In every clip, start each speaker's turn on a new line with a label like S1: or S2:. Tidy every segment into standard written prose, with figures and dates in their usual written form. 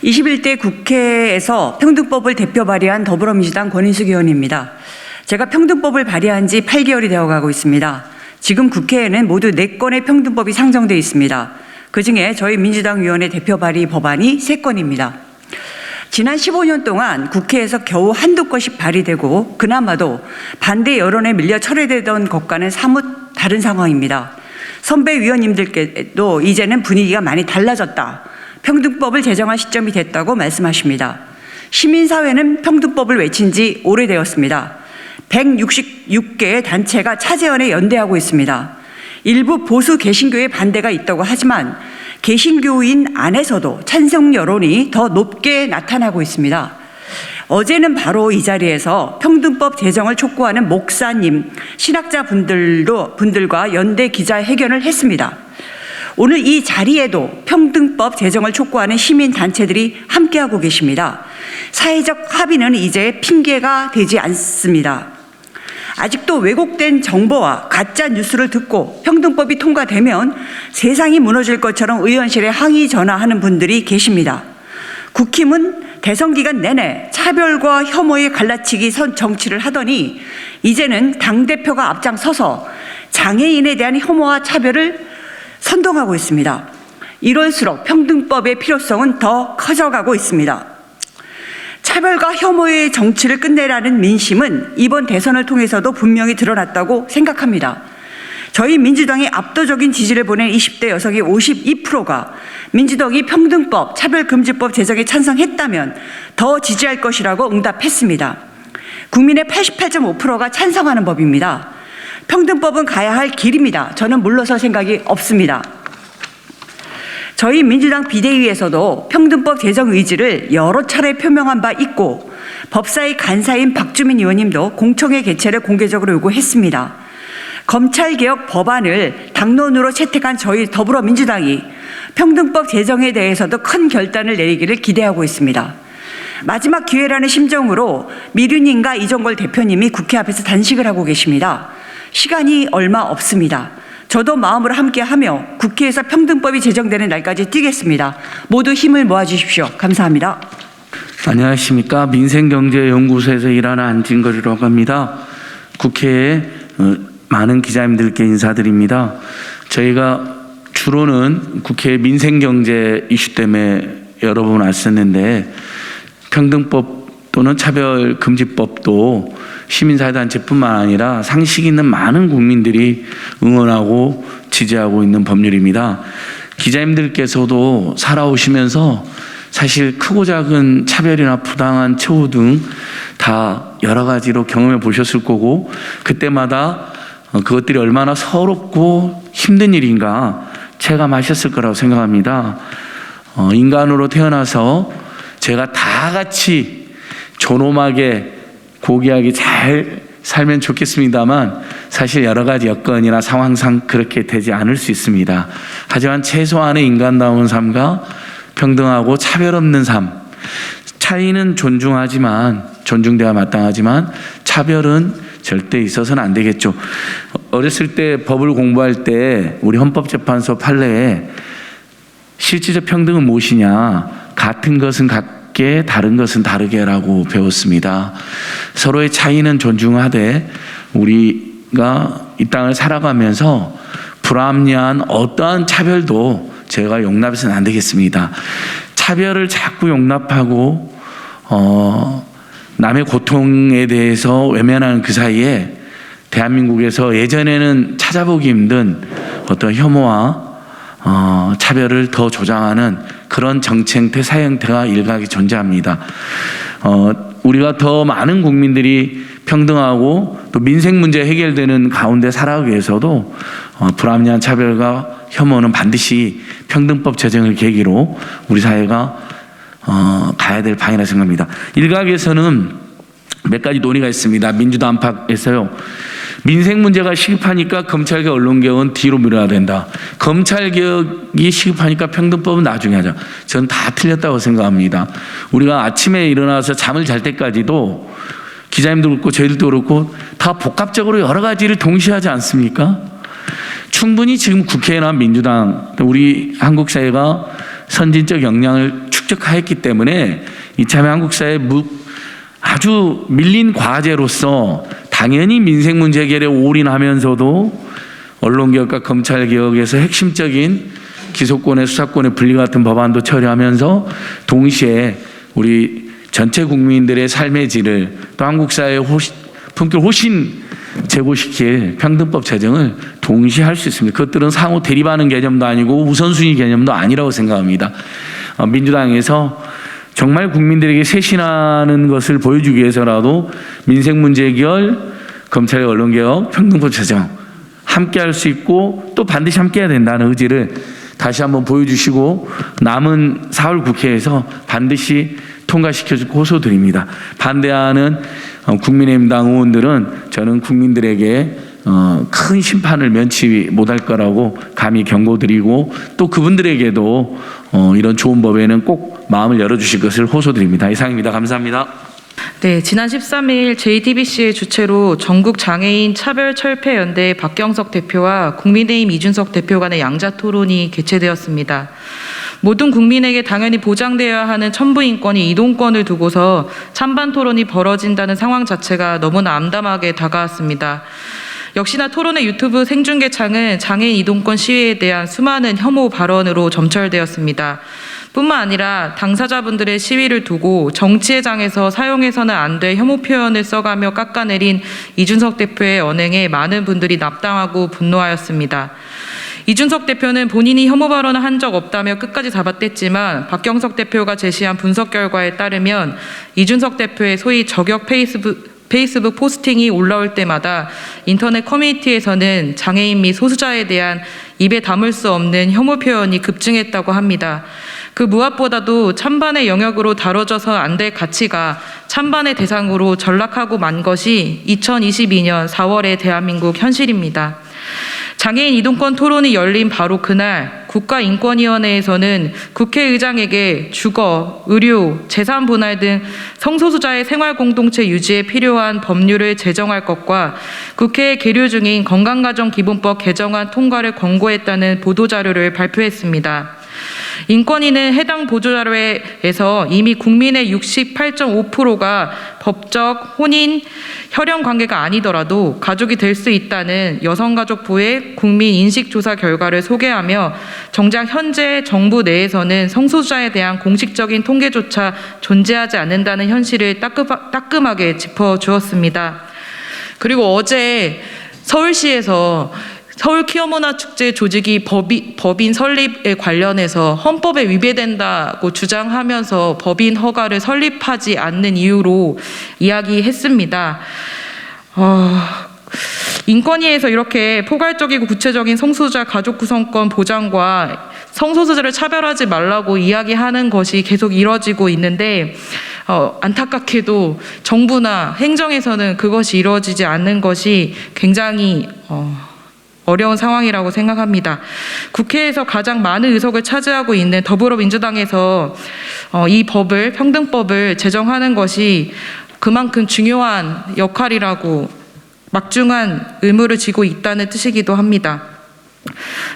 S1: 21대 국회에서 평등법을 대표 발의한 더불어민주당 권인숙 의원입니다. 제가 평등법을 발의한 지 8개월이 되어가고 있습니다. 지금 국회에는 모두 4건의 평등법이 상정되어 있습니다. 그중에 저희 민주당 의원의 대표 발의 법안이 3건입니다. 지난 15년 동안 국회에서 겨우 한두 건씩 발의되고 그나마도 반대 여론에 밀려 철회되던 것과는 사뭇 다른 상황입니다. 선배 위원님들께도 이제는 분위기가 많이 달라졌다. 평등법을 제정할 시점이 됐다고 말씀하십니다. 시민사회는 평등법을 외친 지 오래되었습니다. 166개의 단체가 차재헌에 연대하고 있습니다. 일부 보수 개신교의 반대가 있다고 하지만 개신교인 안에서도 찬성 여론이 더 높게 나타나고 있습니다. 어제는 바로 이 자리에서 평등법 제정을 촉구하는 목사님, 신학자분들과 연대 기자회견을 했습니다. 오늘 이 자리에도 평등법 제정을 촉구하는 시민단체들이 함께하고 계십니다. 사회적 합의는 이제 핑계가 되지 않습니다. 아직도 왜곡된 정보와 가짜 뉴스를 듣고 평등법이 통과되면 세상이 무너질 것처럼 의원실에 항의 전화하는 분들이 계십니다. 국힘은 대선 기간 내내 차별과 혐오의 갈라치기 정치를 하더니 이제는 당대표가 앞장서서 장애인에 대한 혐오와 차별을 선동하고 있습니다. 이럴수록 평등법의 필요성은 더 커져가고 있습니다. 차별과 혐오의 정치를 끝내라는 민심은 이번 대선을 통해서도 분명히 드러났다고 생각합니다. 저희 민주당이 압도적인 지지를 보낸 20대 여성의 52%가 민주당이 평등법, 차별금지법 제정에 찬성했다면 더 지지할 것이라고 응답했습니다. 국민의 88.5%가 찬성하는 법입니다. 평등법은 가야 할 길입니다. 저는 물러설 생각이 없습니다. 저희 민주당 비대위에서도 평등법 제정 의지를 여러 차례 표명한 바 있고 법사위 간사인 박주민 의원님도 공청회 개최를 공개적으로 요구했습니다. 검찰개혁 법안을 당론으로 채택한 저희 더불어민주당이 평등법 제정에 대해서도 큰 결단을 내리기를 기대하고 있습니다. 마지막 기회라는 심정으로 미륜님과 이종걸 대표님이 국회 앞에서 단식을 하고 계십니다. 시간이 얼마 없습니다. 저도 마음으로 함께하며 국회에서 평등법이 제정되는 날까지 뛰겠습니다. 모두 힘을 모아주십시오. 감사합니다.
S2: 안녕하십니까. 민생경제연구소에서 일하는 안진걸이라고 합니다. 국회에 많은 기자님들께 인사드립니다. 저희가 주로는 국회 민생경제 이슈 때문에 여러 번 왔었는데 평등법 또는 차별금지법도 시민사회단체뿐만 아니라 상식 있는 많은 국민들이 응원하고 지지하고 있는 법률입니다. 기자님들께서도 살아오시면서 사실 크고 작은 차별이나 부당한 처우 등 다 여러 가지로 경험해 보셨을 거고 그때마다 그것들이 얼마나 서럽고 힘든 일인가 체감하셨을 거라고 생각합니다. 인간으로 태어나서 제가 다 같이 존엄하게 고귀하게 잘 살면 좋겠습니다만 사실 여러 가지 여건이나 상황상 그렇게 되지 않을 수 있습니다. 하지만 최소한의 인간다운 삶과 평등하고 차별 없는 삶, 차이는 존중돼야 마땅하지만 차별은 절대 있어서는 안 되겠죠. 어렸을 때 법을 공부할 때 우리 헌법재판소 판례에 실질적 평등은 무엇이냐, 같은 것은 같게 다른 것은 다르게라고 배웠습니다. 서로의 차이는 존중하되 우리가 이 땅을 살아가면서 불합리한 어떠한 차별도 제가 용납해서는 안 되겠습니다. 차별을 자꾸 용납하고 남의 고통에 대해서 외면하는 그 사이에 대한민국에서 예전에는 찾아보기 힘든 어떤 혐오와 차별을 더 조장하는 그런 정치 행태, 사회 행태가 일각이 존재합니다. 우리가 더 많은 국민들이 평등하고 또 민생 문제 해결되는 가운데 살아가기 위해서도 불합리한 차별과 혐오는 반드시 평등법 제정을 계기로 우리 사회가 가야 될 방향이라 생각합니다. 일각에서는 몇 가지 논의가 있습니다. 민주당 안팎에서요. 민생 문제가 시급하니까 검찰개혁, 언론개혁은 뒤로 미뤄야 된다. 검찰개혁이 시급하니까 평등법은 나중에 하자. 저는 다 틀렸다고 생각합니다. 우리가 아침에 일어나서 잠을 잘 때까지도 기자님도 그렇고 저희들도 그렇고 다 복합적으로 여러 가지를 동시에 하지 않습니까? 충분히 지금 국회나 민주당, 우리 한국 사회가 선진적 역량을 축적하였기 때문에 이참에 한국 사회의 아주 밀린 과제로서 당연히 민생 문제 해결에 올인하면서도 언론개혁과 검찰개혁에서 핵심적인 기소권의 수사권의 분리 같은 법안도 처리하면서 동시에 우리 전체 국민들의 삶의 질을 또 한국 사회의 품격 훨씬 제고시킬 평등법 제정을 동시에 할 수 있습니다. 그것들은 상호 대립하는 개념도 아니고 우선순위 개념도 아니라고 생각합니다. 민주당에서 정말 국민들에게 쇄신하는 것을 보여주기 위해서라도 민생 문제 해결, 검찰의 언론개혁, 평등법 제정 함께 할 수 있고 또 반드시 함께 해야 된다는 의지를 다시 한번 보여주시고 남은 4월 국회에서 반드시 통과시켜줄 호소드립니다. 반대하는 국민의힘당 의원들은 저는 국민들에게 큰 심판을 면치 못할 거라고 감히 경고드리고 또 그분들에게도 이런 좋은 법에는 꼭 마음을 열어주실 것을 호소드립니다. 이상입니다. 감사합니다.
S3: 네, 지난 13일 JTBC의 주최로 전국 장애인 차별철폐연대 박경석 대표와 국민의힘 이준석 대표 간의 양자 토론이 개최되었습니다. 모든 국민에게 당연히 보장되어야 하는 천부인권이 이동권을 두고서 찬반 토론이 벌어진다는 상황 자체가 너무나 암담하게 다가왔습니다. 역시나 토론의 유튜브 생중계창은 장애인 이동권 시위에 대한 수많은 혐오 발언으로 점철되었습니다. 뿐만 아니라 당사자분들의 시위를 두고 정치의 장에서 사용해서는 안 될 혐오 표현을 써가며 깎아내린 이준석 대표의 언행에 많은 분들이 납당하고 분노하였습니다. 이준석 대표는 본인이 혐오 발언을 한 적 없다며 끝까지 잡아댔지만 박경석 대표가 제시한 분석 결과에 따르면 이준석 대표의 소위 저격 페이스북 포스팅이 올라올 때마다 인터넷 커뮤니티에서는 장애인 및 소수자에 대한 입에 담을 수 없는 혐오 표현이 급증했다고 합니다. 그 무엇보다도 찬반의 영역으로 다뤄져서 안 될 가치가 찬반의 대상으로 전락하고 만 것이 2022년 4월의 대한민국 현실입니다. 장애인 이동권 토론이 열린 바로 그날 국가인권위원회에서는 국회의장에게 주거, 의료, 재산 분할 등 성소수자의 생활 공동체 유지에 필요한 법률을 제정할 것과 국회에 계류 중인 건강가정기본법 개정안 통과를 권고했다는 보도자료를 발표했습니다. 인권위는 해당 보도자료에서 이미 국민의 68.5%가 법적 혼인, 혈연 관계가 아니더라도 가족이 될 수 있다는 여성가족부의 국민 인식조사 결과를 소개하며 정작 현재 정부 내에서는 성소수자에 대한 공식적인 통계조차 존재하지 않는다는 현실을 따끔하게 짚어주었습니다. 그리고 어제 서울시에서 서울 퀴어문화축제 조직이 법인 설립에 관련해서 헌법에 위배된다고 주장하면서 법인 허가를 설립하지 않는 이유로 이야기했습니다. 인권위에서 이렇게 포괄적이고 구체적인 성소수자 가족 구성권 보장과 성소수자를 차별하지 말라고 이야기하는 것이 계속 이뤄지고 있는데 안타깝게도 정부나 행정에서는 그것이 이루어지지 않는 것이 굉장히 어려운 상황이라고 생각합니다. 국회에서 가장 많은 의석을 차지하고 있는 더불어민주당에서 이 법을, 평등법을 제정하는 것이 그만큼 중요한 역할이라고 막중한 의무를 지고 있다는 뜻이기도 합니다.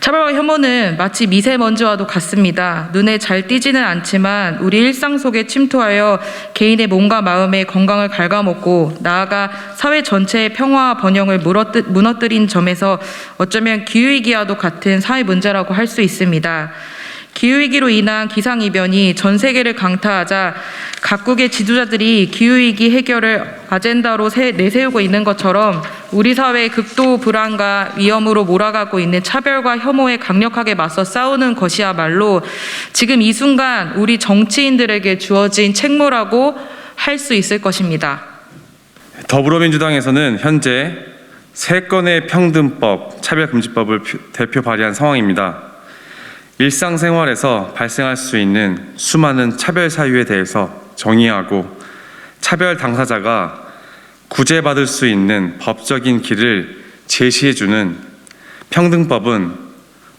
S3: 차별과 혐오는 마치 미세먼지와도 같습니다. 눈에 잘 띄지는 않지만 우리 일상 속에 침투하여 개인의 몸과 마음의 건강을 갉아먹고 나아가 사회 전체의 평화와 번영을 무너뜨린 점에서 어쩌면 기후위기와도 같은 사회 문제라고 할 수 있습니다. 기후위기로 인한 기상이변이 전 세계를 강타하자 각국의 지도자들이 기후위기 해결을 아젠다로 내세우고 있는 것처럼 우리 사회의 극도 불안과 위험으로 몰아가고 있는 차별과 혐오에 강력하게 맞서 싸우는 것이야말로 지금 이 순간 우리 정치인들에게 주어진 책무라고 할 수 있을 것입니다.
S4: 더불어민주당에서는 현재 3건의 평등법, 차별금지법을 대표 발의한 상황입니다. 일상생활에서 발생할 수 있는 수많은 차별 사유에 대해서 정의하고 차별 당사자가 구제받을 수 있는 법적인 길을 제시해주는 평등법은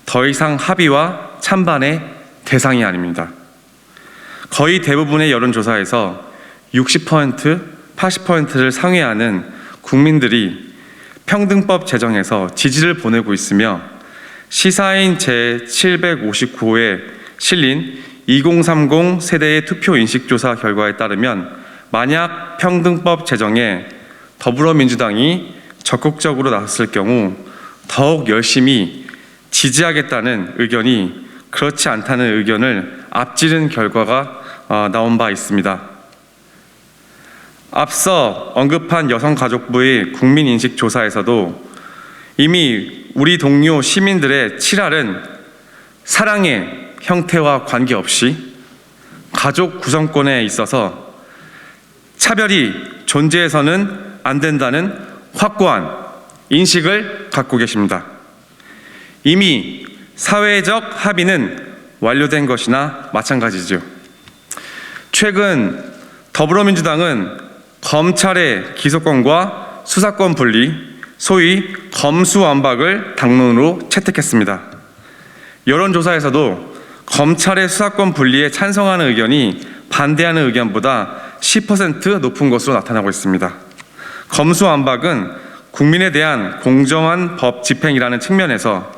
S4: 더 이상 합의와 찬반의 대상이 아닙니다. 거의 대부분의 여론조사에서 60%, 80%를 상회하는 국민들이 평등법 제정에서 지지를 보내고 있으며 시사인 제759회 실린 2030 세대의 투표 인식조사 결과에 따르면 만약 평등법 제정에 더불어민주당이 적극적으로 나섰을 경우 더욱 열심히 지지하겠다는 의견이 그렇지 않다는 의견을 앞지른 결과가 나온 바 있습니다. 앞서 언급한 여성가족부의 국민인식조사에서도 이미 우리 동료 시민들의 칠할은 사랑의 형태와 관계없이 가족 구성권에 있어서 차별이 존재해서는 안 된다는 확고한 인식을 갖고 계십니다. 이미 사회적 합의는 완료된 것이나 마찬가지죠. 최근 더불어민주당은 검찰의 기소권과 수사권 분리, 소위 검수완박을 당론으로 채택했습니다. 여론조사에서도 검찰의 수사권 분리에 찬성하는 의견이 반대하는 의견보다 10% 높은 것으로 나타나고 있습니다. 검수완박은 국민에 대한 공정한 법 집행이라는 측면에서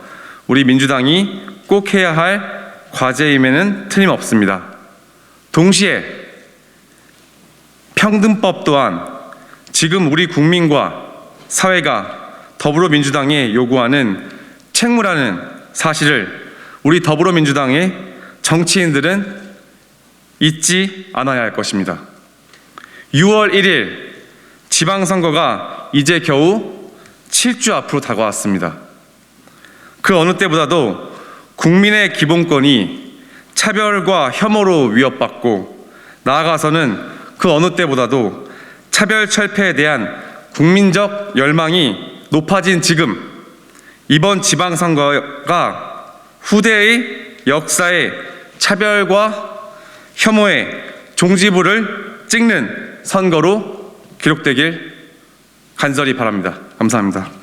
S4: 우리 민주당이 꼭 해야 할 과제임에는 틀림없습니다. 동시에 평등법 또한 지금 우리 국민과 사회가 더불어민주당에 요구하는 책무라는 사실을 우리 더불어민주당의 정치인들은 잊지 않아야 할 것입니다. 6월 1일 지방선거가 이제 겨우 7주 앞으로 다가왔습니다. 그 어느 때보다도 국민의 기본권이 차별과 혐오로 위협받고 나아가서는 그 어느 때보다도 차별 철폐에 대한 국민적 열망이 높아진 지금 이번 지방선거가 후대의 역사의 차별과 혐오의 종지부를 찍는 선거로 기록되길 간절히 바랍니다. 감사합니다.